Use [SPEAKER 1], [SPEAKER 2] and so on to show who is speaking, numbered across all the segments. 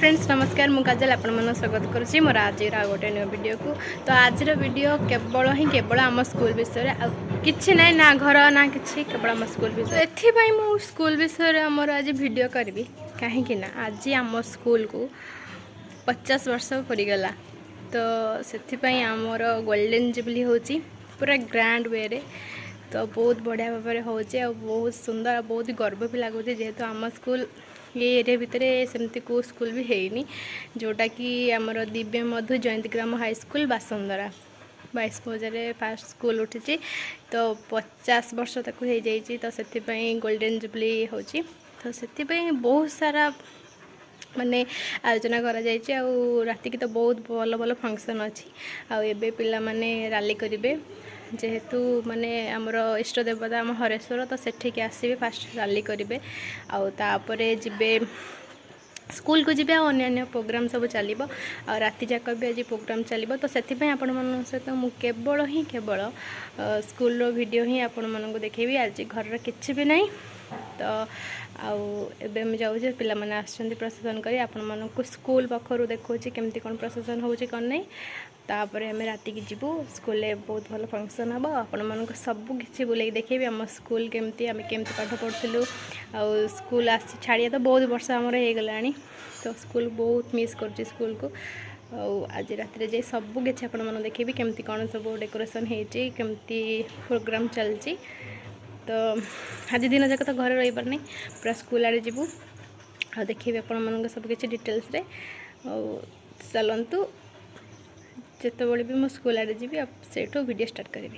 [SPEAKER 1] Friends नमस्कार मु काजल आपण मन स्वागत करुच्ची मोर आज गोटे न्यू वीडियो को। तो आज वीडियो केवल आम स्कूल विषय किसी ना ना घर ना कि केवल आम स्कूल विषय एथि मु स्कूल विषय आमर आज वीडियो करी कहीं आज आम स्कूल को 50 वर्ष पड़गला। तो से आमर गोल्डन जुबली होची पूरा ग्रैंड वे रे। तो बहुत बढ़िया भाव में हो बहुत सुंदर बहुत गर्व भी लगुच जेहेतु आम स्कूल ये एरिया भितर सेमती को स्कूल भी है जोटा कि आमर दिव्य मधु जयंतीग्राम हाई स्कूल बासंदरा 22 बजे फास्ट स्कूल उठी। तो 50 वर्ष तक हो जाइए। तो से गोल्डन जुबली हो तो से बहुत सारा माने आयोजना करा जाइए। राति की तो बहुत भल भल फंक्शन अच्छी आबे पिला माने राली करेंगे जेहेतु माने आमर इष्ट देवता आम हरेश्वर। तो सेठिक आसबे फास्ट राली करेंगे आउे जीवे स्कूल को जीवे अन्य प्रोग्राम सब चलो राति जाक भी आज प्रोग्राम चलो। तो से आपण मन सहित मुझे केवल स्कूल रो वीडियो ही आपण मन देखेबी आज घर किसी भी नहीं। तो आबे मैं जाऊँ पिला माने आसछन्ती प्रसेसन करी आपण मन को स्कूल पाखरु देखौछि केमती कोन प्रसेसन होछि कोन नहीं। तापर आम राति की जीवु स्कूल बहुत भल फंक्शन हम आपण मन सब किसी बुले देखेबी आम स्कूल केमती आम केमती पाठ पढ़ुलु स्कूल आसी छाड़िया तो बहुत वर्ष आमर हो गला। तो स्कूल बहुत मिस कर स्कूल को आज राति जाए सब किसी आपण मन देखेबी केमती कौन सब डेकोरेशन होती केमती प्रोग्राम चलती। तो आज दिन जाक तो घर रही नहीं पूरा स्कूल आड़े जीवु आ देखिए आपण मन सब किसी डिटेल्स रे चलतु जिते बड़े भी मो स्कूल आड़े जी से वीडियो स्टार्ट करी।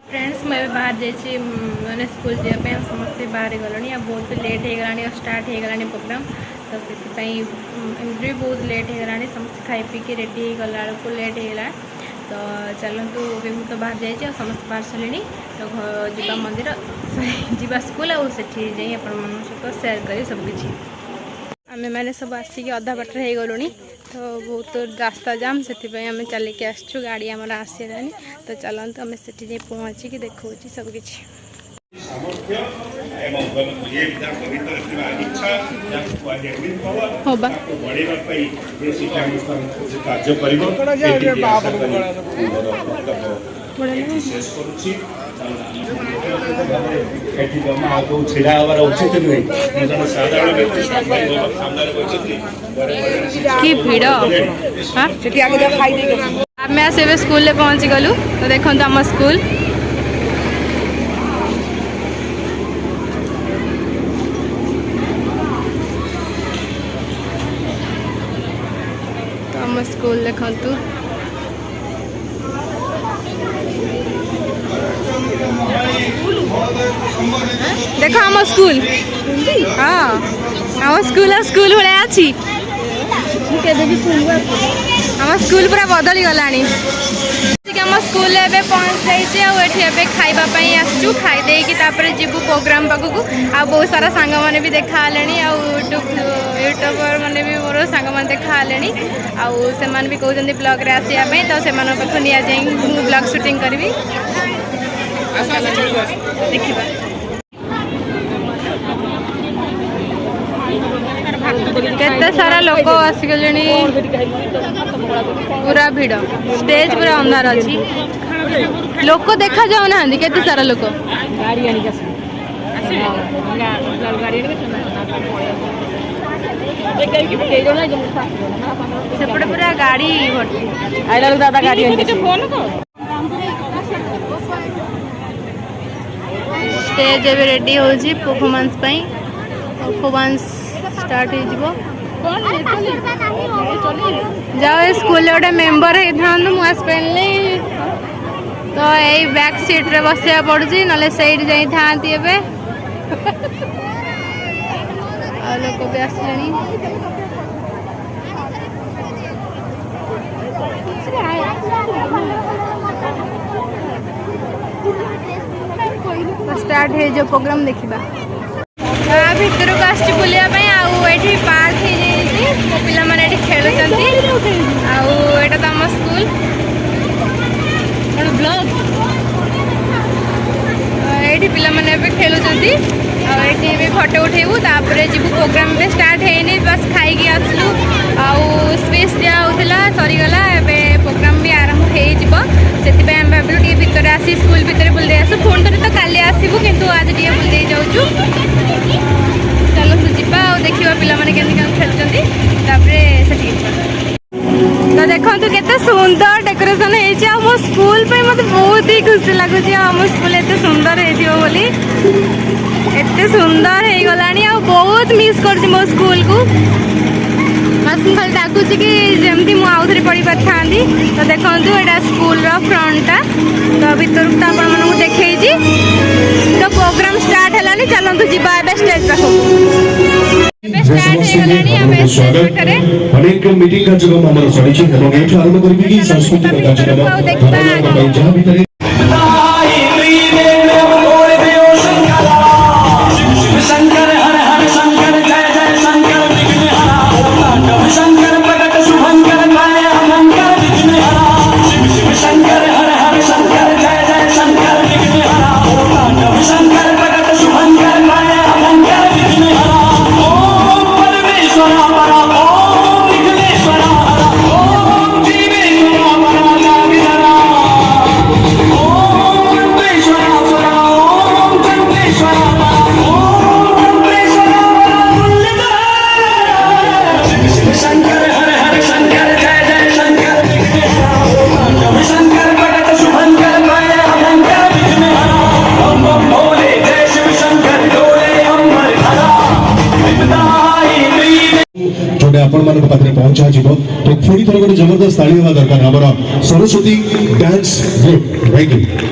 [SPEAKER 1] फ्रेंड्स मैं बाहर जाइए मैंने स्कूल जावाई समस्त बाहर गलनी बहुत लेट हो गला स्टार्ट हो गला प्रोग्राम। तो से एमती बहुत लेट हो गला समस्त खाई पी के रेडी हो गला को लेट हो गला। तो चलतु मुझे तो बाहर जाइए समस्त बाहर सारे। तो जीवा मंदिर जीवा स्कूल और सेठी जाई आपण मन सहित शेयर करी सबकि आमे मैंने सब आसिक अधा बाटर हो गलुनी। तो बहुत रास्ता जाम से आम चलिक आसचु गाड़ी आम आसलानी। तो चलते आम से पहुँचिकी देखा सबकि
[SPEAKER 2] छिड़ा हमारा उचित नुहे साधारण व्यक्ति
[SPEAKER 1] कि भिड़ आम आसे स्कूल पहुँची गलु। तो देखो आम स्कूल तो आम स्कूल देखु देख आम स्कूल हाँ आम स्कूल भाया अच्छी आम स्कूल पूरा बदली गलानी आम स्कूल एबे पहुँच जाइए खाइबापी आसचु खाईदे जीवु प्रोग्राम पाखक आ बहुत सारा सांग मैंने भी देखा यूट्यूबर मैंने भी मोर सांग मैंने देखा आने भी कहते ब्लॉग आसापी तो से पाखु नि जाए ब्लॉग शूटिंग करी देखा केते सारा लोक आसिगले पूरा भिड़ स्टेज पूरा अंधार अच्छी लोक देखा जाऊ ना केते सारा लोक सेपटे पूरा गाड़ी भर्ती दादा गाड़ी स्टेज एवं रेडी हो परफॉर्मेंस स्टार्ट हो जाओ स्कूल गोटे मेम्बर होता मुझे तो यही बैक सीट रे बसया पड़ुची ना सैड जाई लोक भी आसले स्टार्ट है जो प्रोग्राम देखा भितर को आस बुलापी आई पार्क हो पाने खेलुंट आटा तो आम स्कूल ब्लॉग ये पे खेलुंट ये फटो उठेबू जीवु प्रोग्राम भी स्टार्ट है बस खाई आसलु स्पेस दिया सरीगला प्रोग्राम भी आरंभ हो भाविलु टे भितर आसी स्कूल भितर बुले आसू फोन तो काली आसबू किंतु आज टे बुले जाऊँ चलो जीवा देखा पे खेलुँच तो देखो केते सुंदर डेकोरेशन है मो स्कूल पे मत बहुत ही खुशी लगुच आम स्कूल एत सुंदर होली एत सुंदर हो गलानी बहुत मिस कर मो स्कूल को बस खाली डाकुच कि जमी मुझे पढ़ी पारि था तो देखो यहाँ स्कूल फ्रंटा तो भर तो आप देखी तो प्रोग्राम स्टार्ट है चलते जीवा स्टेज
[SPEAKER 3] अनेक मीटिंग कार्यक्रम आम चली आरंभ करी सांस्कृतिक कार्यक्रम पाखे पहुंचा तो पुणी थर गोटे जबरदस्त ताली हवा दरकार आम Saraswati dance group thank you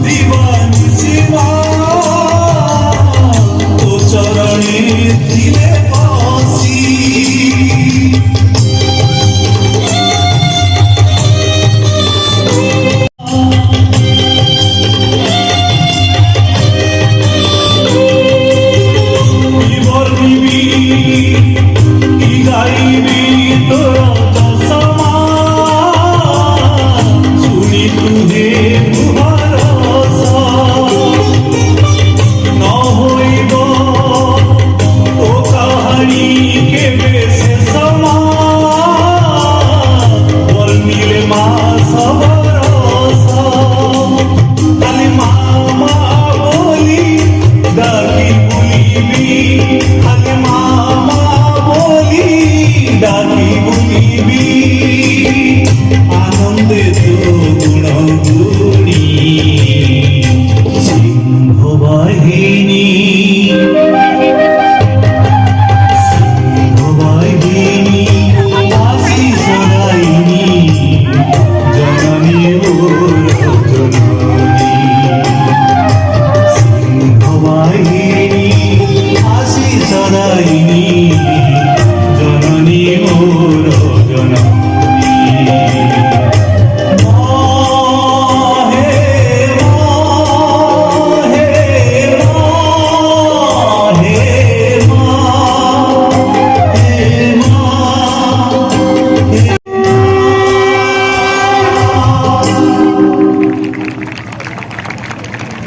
[SPEAKER 3] Deewani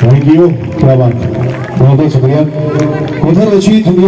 [SPEAKER 3] thank you, क्या बात, बहुत बहुत शुक्रिया। उधर अच्छी दुनिया